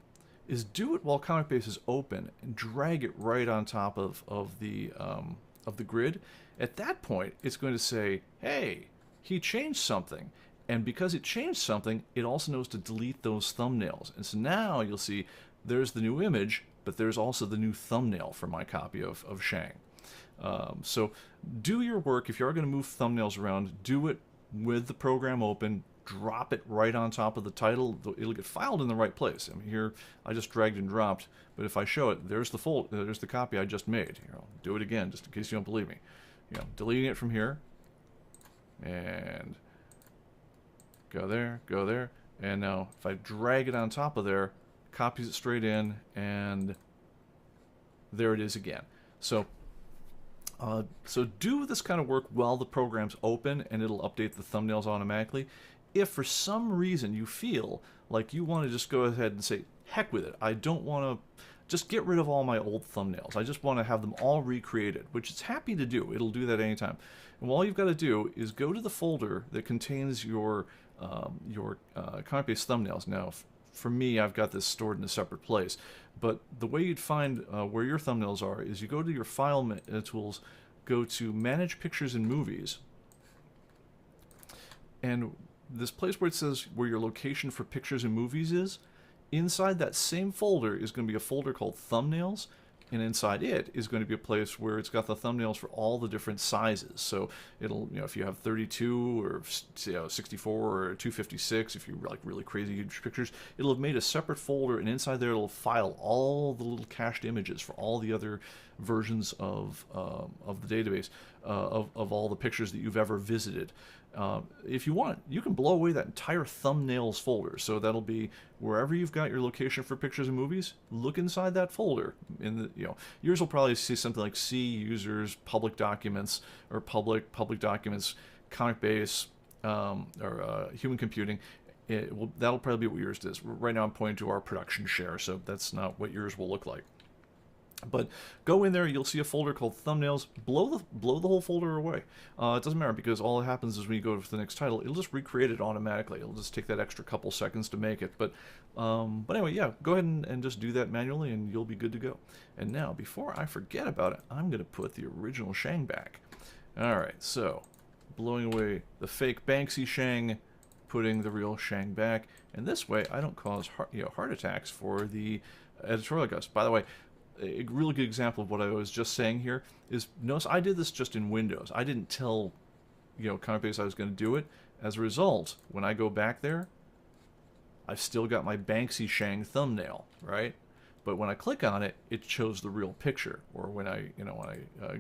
is do it while ComicBase is open and drag it right on top of the grid. At that point, it's going to say, "Hey, he changed something." And because it changed something, it also knows to delete those thumbnails. And so now you'll see there's the new image, but there's also the new thumbnail for my copy of Shang. So do your work. If you are going to move thumbnails around, do it with the program open. Drop it right on top of the title. It'll get filed in the right place. I mean, here I just dragged and dropped, but if I show it, there's the copy I just made. Do it again, just in case you don't believe me. Deleting it from here, and go there, and now if I drag it on top of there, copies it straight in, and there it is again. So do this kind of work while the program's open, and it'll update the thumbnails automatically. If for some reason you feel like you want to just go ahead and say, heck with it, I don't want to, just get rid of all my old thumbnails. I just want to have them all recreated, which it's happy to do. It'll do that anytime. And all you've got to do is go to the folder that contains your ComicBase thumbnails. Now, for me, I've got this stored in a separate place. But the way you'd find where your thumbnails are is you go to your File tools, go to Manage Pictures and Movies, and this place where it says where your location for pictures and movies is, inside that same folder is going to be a folder called Thumbnails, and inside it is going to be a place where it's got the thumbnails for all the different sizes. So it'll, if you have 32 or 64 or 256, if you like really crazy huge pictures, it'll have made a separate folder, and inside there it'll file all the little cached images for all the other versions of the database of all the pictures that you've ever visited. If you want, you can blow away that entire thumbnails folder. So that'll be wherever you've got your location for pictures and movies. Look inside that folder. Yours will probably see something like C users, public documents, or public documents, ComicBase, or human computing. That'll probably be what yours is. Right now I'm pointing to our production share, so that's not what yours will look like. But go in there, you'll see a folder called Thumbnails. Blow the whole folder away. It doesn't matter, because all that happens is when you go to the next title, it'll just recreate it automatically. It'll just take that extra couple seconds to make it. But anyway, yeah, go ahead and just do that manually, and you'll be good to go. And now, before I forget about it, I'm going to put the original Shang back. All right, so blowing away the fake Banksy Shang, putting the real Shang back, and this way I don't cause heart attacks for the editorial guys. By the way, a really good example of what I was just saying here is, notice I did this just in Windows. I didn't tell ComicBase I was going to do it. As a result, when I go back there, I've still got my Banksy Shang thumbnail, right? But when I click on it, it shows the real picture. Or when I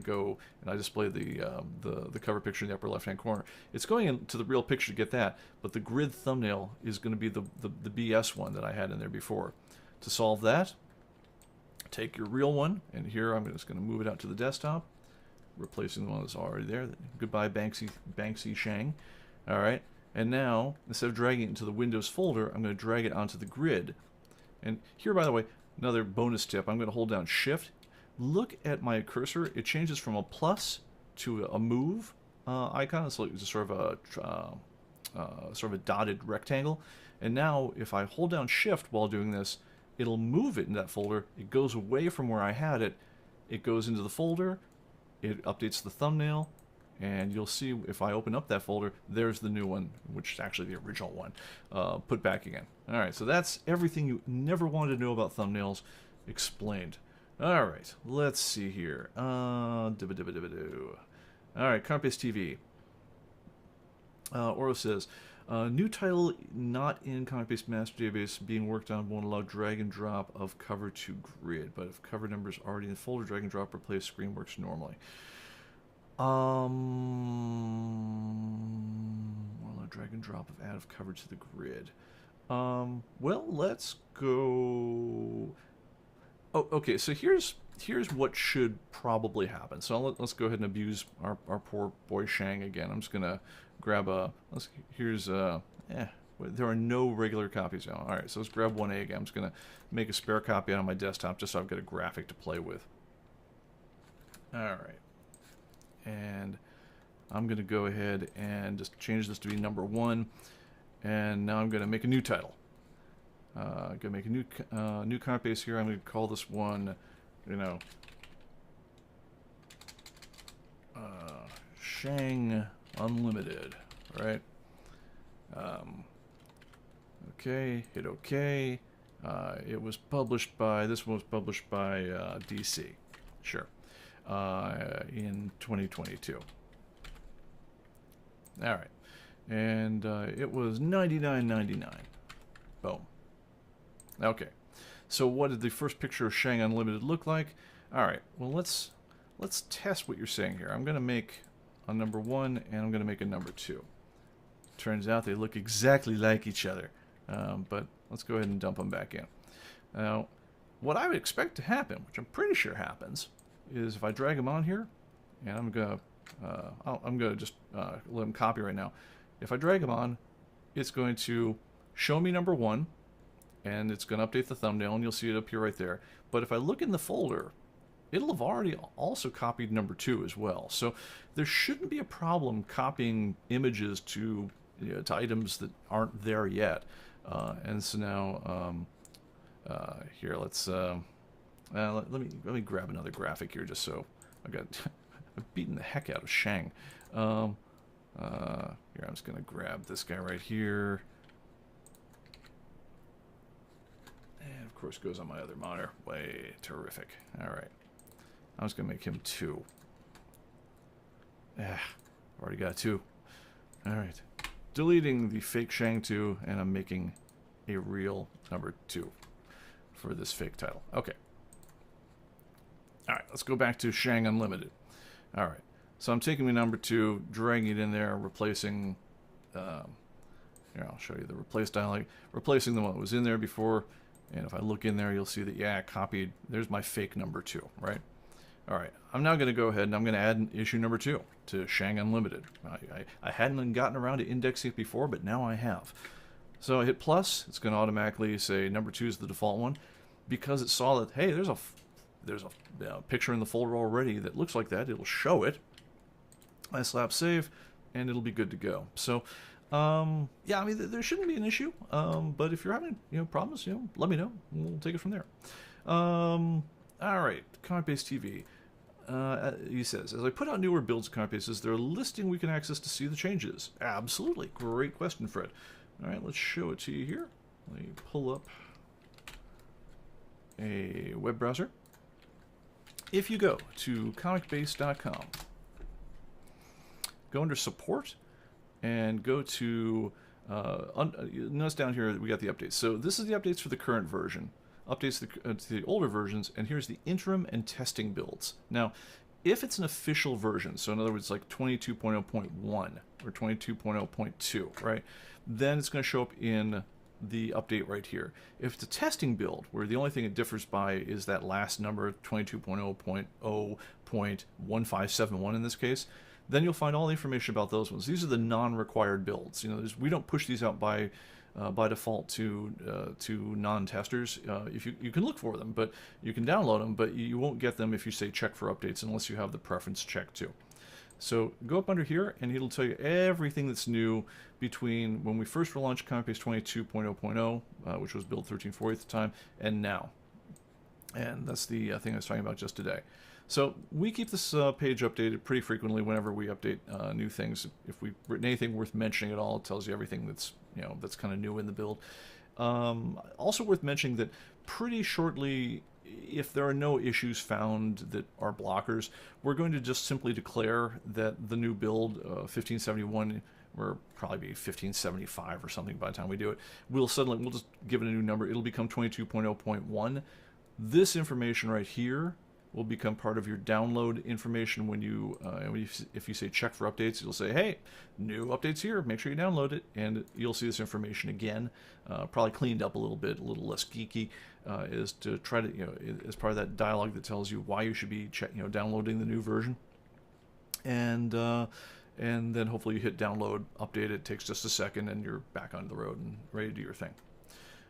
go and I display the cover picture in the upper left-hand corner, it's going into the real picture to get that. But the grid thumbnail is going to be the BS one that I had in there before. To solve that, take your real one, and here I'm just going to move it out to the desktop, replacing the one that's already there. Goodbye, Banksy Shang. All right, and now instead of dragging it into the Windows folder, I'm going to drag it onto the grid. And here, by the way, another bonus tip: I'm going to hold down Shift. Look at my cursor; it changes from a plus to a move icon. It's like just sort of a dotted rectangle. And now, if I hold down Shift while doing this, it'll move it in that folder. It goes away from where I had it. It goes into the folder. It updates the thumbnail. And you'll see if I open up that folder, there's the new one, which is actually the original one, put back again. All right, so that's everything you never wanted to know about thumbnails explained. All right, let's see here. All right, ComicBase TV. Oro says, New title not in ComicBase Master Database being worked on won't allow drag and drop of cover to grid, but if cover number is already in the folder, drag and drop replace screen works normally. Won't allow drag and drop of add of cover to the grid. Well, let's go. Oh, okay. So here's what should probably happen. So let's go ahead and abuse our poor boy Shang again. I'm just gonna grab a. There are no regular copies now. All right, so let's grab 1A again. I'm just gonna make a spare copy out on my desktop just so I've got a graphic to play with. All right, and I'm gonna go ahead and just change this to be number 1, and now I'm gonna make a new title. I'm gonna make a new comic base here. I'm gonna call this one, Shang Unlimited, right? Okay, hit OK. It was published by, this one was published by DC, sure, in 2022. All right, and it was $99.99. Boom. Okay, so what did the first picture of Shang Unlimited look like? All right, well let's test what you're saying here. I'm going to make a number 1 and I'm going to make a number 2. Turns out they look exactly like each other, but let's go ahead and dump them back in. Now, what I would expect to happen, which I'm pretty sure happens, is if I drag them on here, and I'm gonna just let them copy right now. If I drag them on, it's going to show me number 1, and it's going to update the thumbnail, and you'll see it up here right there. But if I look in the folder, it'll have already also copied number 2 as well. So there shouldn't be a problem copying images to to items that aren't there yet. And so now here, let's let me grab another graphic here just so I got I've beaten the heck out of Shang. Here, I'm just gonna grab this guy right here. And of course goes on my other monitor. Way terrific. All right. I'm just going to make him 2. Already got 2. Alright. Deleting the fake Shang 2, and I'm making a real number 2 for this fake title. Okay. Alright, let's go back to Shang Unlimited. Alright. So I'm taking my number 2, dragging it in there, replacing... here, I'll show you the replace dialog. Replacing the one that was in there before, and if I look in there, you'll see that, yeah, copied. There's my fake number 2, right? Alright, I'm now going to go ahead and I'm going to add an issue number 2 to Shang Unlimited. I hadn't gotten around to indexing it before, but now I have. So I hit plus, it's going to automatically say number 2 is the default one, because it saw that, hey, there's a picture in the folder already that looks like that. It'll show it. I slap save, and it'll be good to go. So, yeah, I mean, there shouldn't be an issue, but if you're having problems, let me know. We'll take it from there. Alright, ComicBase TV. He says, as I put out newer builds of ComicBase, is there a listing we can access to see the changes? Absolutely. Great question, Fred. Alright, let's show it to you here. Let me pull up a web browser. If you go to comicbase.com, go under support, and go to, notice down here that we got the updates. So this is the updates for the current version. Updates to the older versions, and here's the interim and testing builds. Now, if it's an official version, so in other words, like 22.0.1 or 22.0.2, right, then it's going to show up in the update right here. If it's a testing build, where the only thing it differs by is that last number, 22.0.0.1571 in this case, then you'll find all the information about those ones. These are the non-required builds. We don't push these out by default to non-testers. If you can look for them, but you can download them, but you won't get them if you say check for updates unless you have the preference checked too. So go up under here, and it'll tell you everything that's new between when we first relaunched ComicBase 22.0.0, which was build 1340 at the time, and now. And that's the thing I was talking about just today. So we keep this page updated pretty frequently whenever we update new things. If we've written anything worth mentioning at all, it tells you everything that's that's kind of new in the build. Also worth mentioning that pretty shortly, if there are no issues found that are blockers, we're going to just simply declare that the new build 1571 where probably be 1575 or something by the time we do it. We'll just give it a new number. It'll become 22.0.1. This information right here will become part of your download information when you, if you say check for updates, it'll say, hey, new updates here, make sure you download it, and you'll see this information again, probably cleaned up a little bit, a little less geeky, is to try to, as part of that dialogue that tells you why you should be downloading the new version. And then hopefully you hit download, update it, takes just a second, and you're back on the road and ready to do your thing.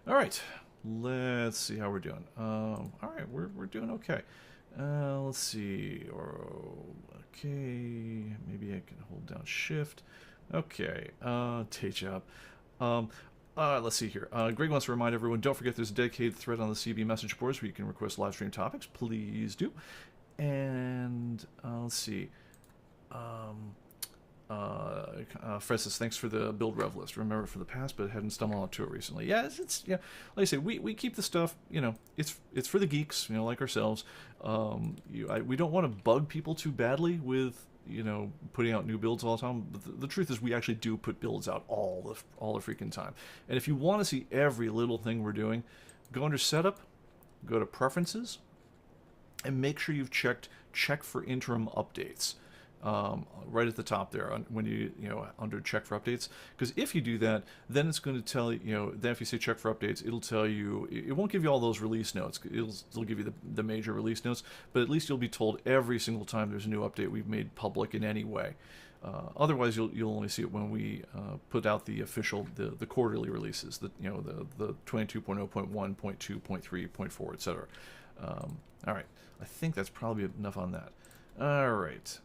All right, let's see how we're doing. All right, we're doing okay. Let's see. Okay, maybe I can hold down Shift. Okay, day job. Let's see here. Greg wants to remind everyone, don't forget there's a dedicated thread on the CB message boards where you can request live stream topics. Please do. And let's see. Fred says, thanks for the build rev list. Remember it from the past, but hadn't stumbled onto it recently. Yeah, it's like I say, we keep the stuff, it's for the geeks, like ourselves. We don't want to bug people too badly with, putting out new builds all the time. But the truth is we actually do put builds out all the freaking time. And if you want to see every little thing we're doing, go under Setup, go to Preferences, and make sure you've check for interim updates. Right at the top there when you under check for updates, because if you do that, then it's going to tell you, then if you say check for updates, it'll tell you, it won't give you all those release notes, it'll give you the major release notes, but at least you'll be told every single time there's a new update we've made public in any way. Otherwise you'll only see it when we put out the official the quarterly releases, the 22.0.1, 0.2, 0.3, 0.4, etc. All right, I think that's probably enough on that. All right,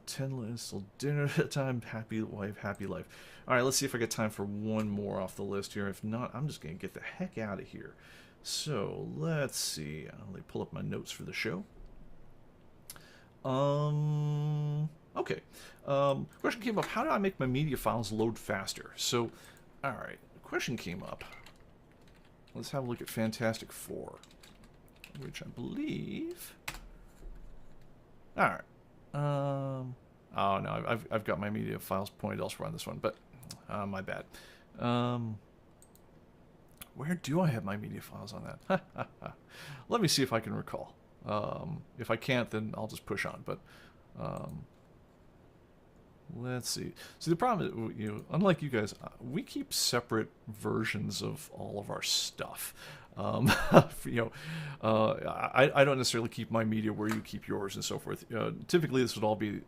10 lists till dinner time. Happy wife, happy life. All right, let's see if I got time for one more off the list here. If not, I'm just gonna get the heck out of here. So let's see. Let me pull up my notes for the show. Okay. Question came up. How do I make my media files load faster? So, all right. The question came up. Let's have a look at Fantastic Four, which I believe. All right. Oh no, I've got my media files pointed elsewhere on this one, but my bad. Where do I have my media files on that? Let me see if I can recall. If I can't, then I'll just push on. But let's see. See, the problem is, unlike you guys, we keep separate versions of all of our stuff. I don't necessarily keep my media where you keep yours and so forth. Typically, this would all be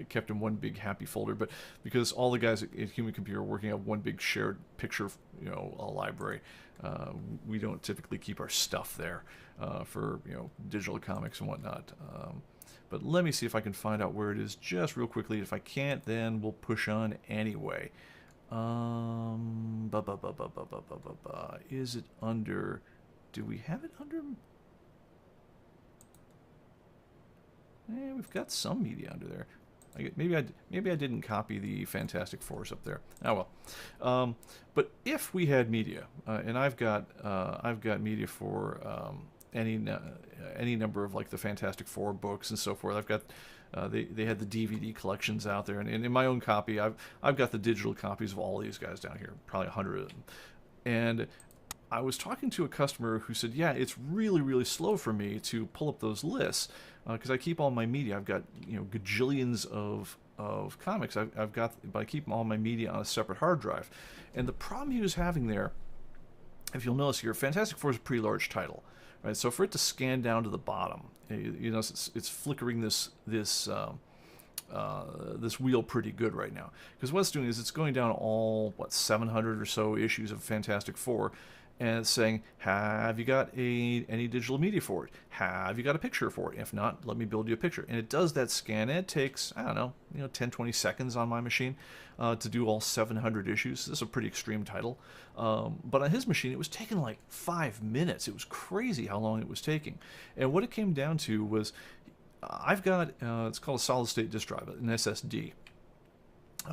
kept in one big happy folder, but because all the guys at Human Computer are working on one big shared picture, library, we don't typically keep our stuff there for digital comics and whatnot. But let me see if I can find out where it is just real quickly. If I can't, then we'll push on anyway. Is it under? Do we have it under? We've got some media under there. Maybe I didn't copy the Fantastic Fours up there. Oh well. But if we had media, and I've got media for any number of like the Fantastic Four books and so forth. I've got. They had the DVD collections out there, and in my own copy, I've got the digital copies of all these guys down here, probably 100 of them. And I was talking to a customer who said, "Yeah, it's really, really slow for me to pull up those lists because I keep all my media. I've got gajillions of comics. but I keep all my media on a separate hard drive." And the problem he was having there, if you'll notice here, Fantastic Four is a pretty large title. Right, so for it to scan down to the bottom, it's flickering this wheel pretty good right now. Because what it's doing is it's going down all 700 or so issues of Fantastic Four, and it's saying, have you got any digital media for it? Have you got a picture for it? If not, let me build you a picture. And it does that scan, and it takes, 10, 20 seconds on my machine to do all 700 issues. This is a pretty extreme title. But on his machine, it was taking like 5 minutes. It was crazy how long it was taking. And what it came down to was, I've got, it's called a solid-state disk drive, an SSD,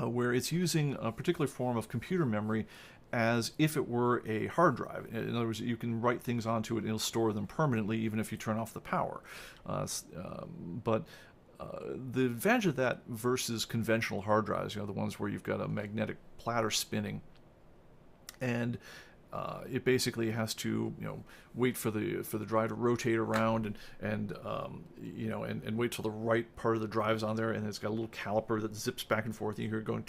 where it's using a particular form of computer memory as if it were a hard drive. In other words, you can write things onto it and it'll store them permanently even if you turn off the power. But The advantage of that versus conventional hard drives, the ones where you've got a magnetic platter spinning, and it basically has to wait for the drive to rotate around and wait till the right part of the drive's on there, and it's got a little caliper that zips back and forth, and you hear it going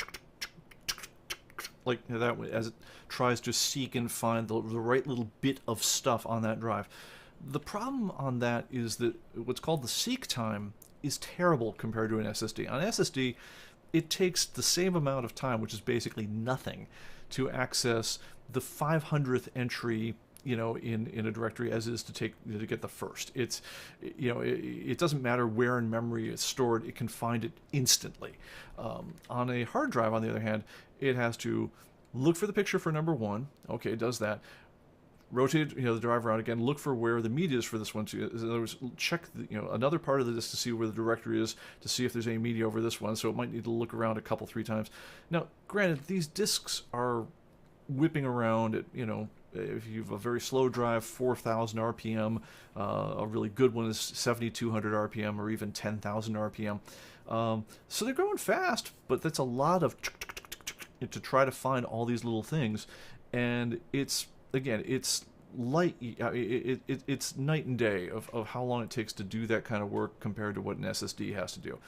like that way as it tries to seek and find the right little bit of stuff on that drive. The problem on that is that what's called the seek time is terrible compared to an SSD. On SSD, it takes the same amount of time, which is basically nothing, to access the 500th entry in a directory as it is to get the first. It doesn't matter where in memory it's stored, it can find it instantly. On a hard drive, on the other hand, it has to look for the picture for number one. Okay, it does that. Rotate the drive around again, look for where the media is for this one too. In other words, check another part of the disk to see where the directory is, to see if there's any media over this one, so it might need to look around a couple, 3 times. Now, granted, these disks are whipping around at, if you have a very slow drive, 4,000 RPM, a really good one is 7,200 RPM or even 10,000 RPM. So they're going fast, but that's a lot of to try to find all these little things, and it's light. It's night and day of how long it takes to do that kind of work compared to what an SSD has to do.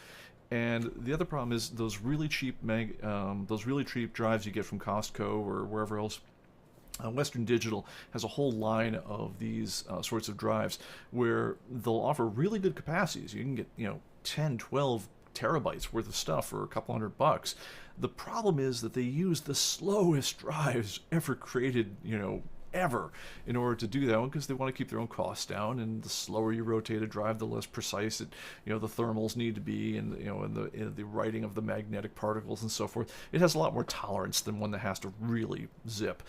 And the other problem is those really cheap drives you get from Costco or wherever else. Western Digital has a whole line of these sorts of drives where they'll offer really good capacities. You can get 10, 12 terabytes worth of stuff for a couple $100. The problem is that they use the slowest drives ever created, ever, in order to do that one, because they want to keep their own costs down, and the slower you rotate a drive, the less precise the thermals need to be, and in the writing of the magnetic particles and so forth. It has a lot more tolerance than one that has to really zip.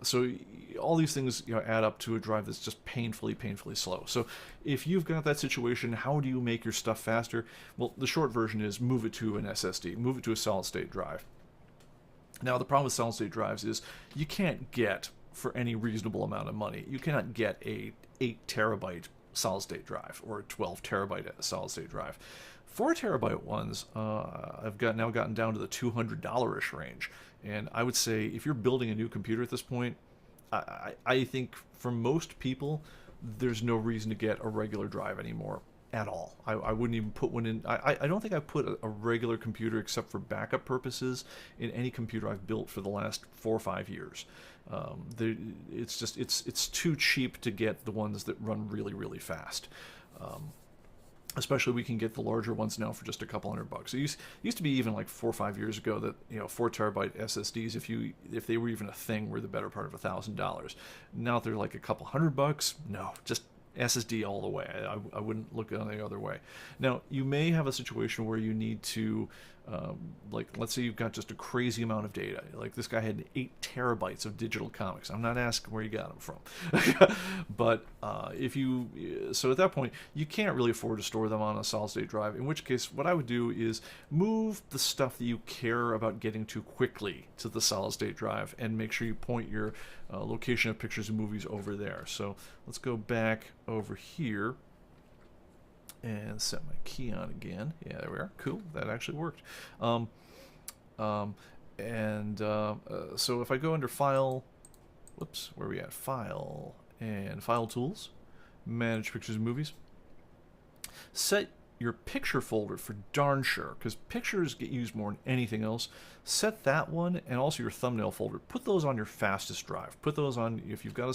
So all these things add up to a drive that's just painfully slow. So if you've got that situation, how do you make your stuff faster? Well, the short version is move it to an SSD, move it to a solid state drive. Now, the problem with solid state drives is you can't get, for any reasonable amount of money, you cannot get a 8 terabyte solid state drive or a 12 terabyte solid state drive. 4 terabyte ones, I've now gotten down to the $200-ish range. And I would say if you're building a new computer at this point, I think for most people, there's no reason to get a regular drive anymore at all. I wouldn't even put one in. I don't think I've put a regular computer, except for backup purposes, in any computer I've built for the last 4 or 5 years. It's too cheap to get the ones that run really fast. Especially we can get the larger ones now for just a couple $100. It used to be even like 4 or 5 years ago that 4 terabyte SSDs, if they were even a thing, were the better part of $1,000. Now they're like a couple $100. No, just SSD all the way. I wouldn't look on the other way. Now, you may have a situation where you need to, let's say you've got just a crazy amount of data. Like this guy had 8 terabytes of digital comics. I'm not asking where you got them from. But so at that point, you can't really afford to store them on a solid state drive, in which case what I would do is move the stuff that you care about getting to quickly to the solid state drive, and make sure you point your location of pictures and movies over there. So let's go back over here and set my key on again. Yeah, there we are. Cool. That actually worked. So if I go under File, where are we at? File and File Tools, Manage Pictures and Movies. Set your picture folder for darn sure, because pictures get used more than anything else. Set that one, and also your thumbnail folder. Put those on your fastest drive. Put those on, if you've got a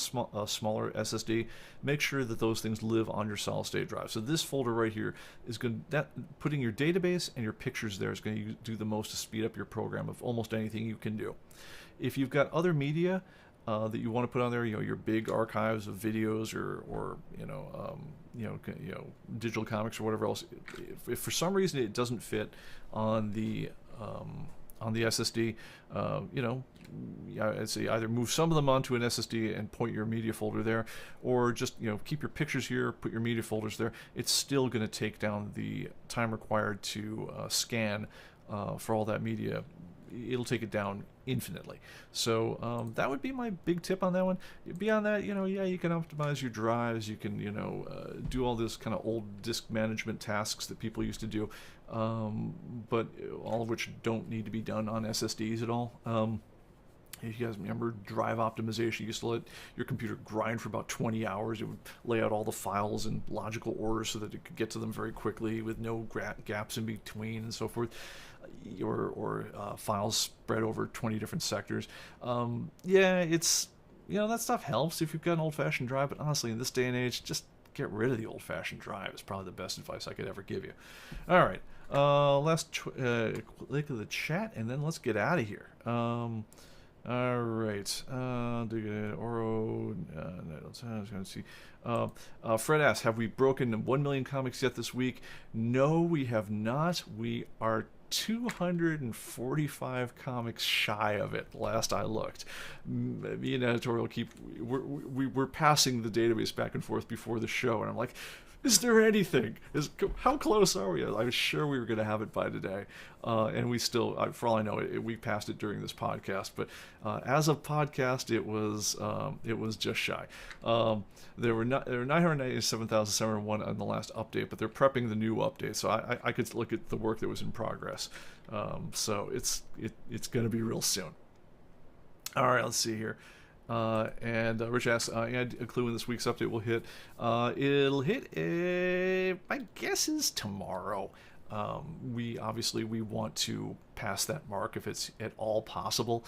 smaller SSD, make sure that those things live on your solid state drive. So this folder right here is putting your database and your pictures there is going to do the most to speed up your program of almost anything you can do. If you've got other media that you want to put on there, your big archives of videos or digital comics or whatever else. If for some reason it doesn't fit on the SSD, I'd say either move some of them onto an SSD and point your media folder there, or just keep your pictures here, put your media folders there. It's still going to take down the time required to scan for all that media it'll take it down infinitely. So that would be my big tip on that one. Beyond that, yeah, you can optimize your drives. You can, do all this kind of old disk management tasks that people used to do, but all of which don't need to be done on SSDs at all. If you guys remember drive optimization, you used to let your computer grind for about 20 hours. It would lay out all the files in logical order so that it could get to them very quickly with no gaps in between and so forth, or files spread over 20 different sectors. Yeah, it's, that stuff helps if you've got an old-fashioned drive, but honestly, in this day and age, just get rid of the old-fashioned drive is probably the best advice I could ever give you. All right, last click of the chat, and then let's get out of here. All right. Oro. I was going to see. Fred asks, have we broken 1 million comics yet this week? No, we have not. We are 245 comics shy of it. Last I looked, me and editorial we're passing the database back and forth before the show, and I'm like, is there anything? How close are we? I was sure we were going to have it by today, and we still, for all I know, we passed it during this podcast. But as a podcast, it was just shy. There were 997,701 on the last update, but they're prepping the new update, so I could look at the work that was in progress. So it's going to be real soon. All right, let's see here. And Rich asks, and a clue when this week's update will hit. It'll hit, my guess is tomorrow. We want to pass that mark if it's at all possible.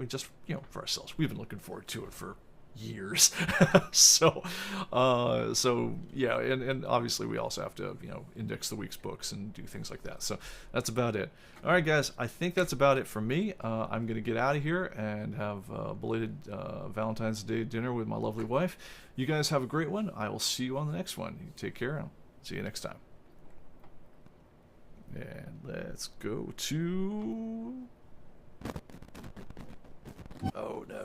Just, for ourselves, we've been looking forward to it for years. so yeah, and obviously we also have to, index the week's books and do things like that. So that's about it. All right, guys, I think that's about it for me. I'm going to get out of here and have belated Valentine's Day dinner with my lovely wife. You guys have a great one. I will see you on the next one. You take care, and I'll see you next time. And let's go to... Oh, no.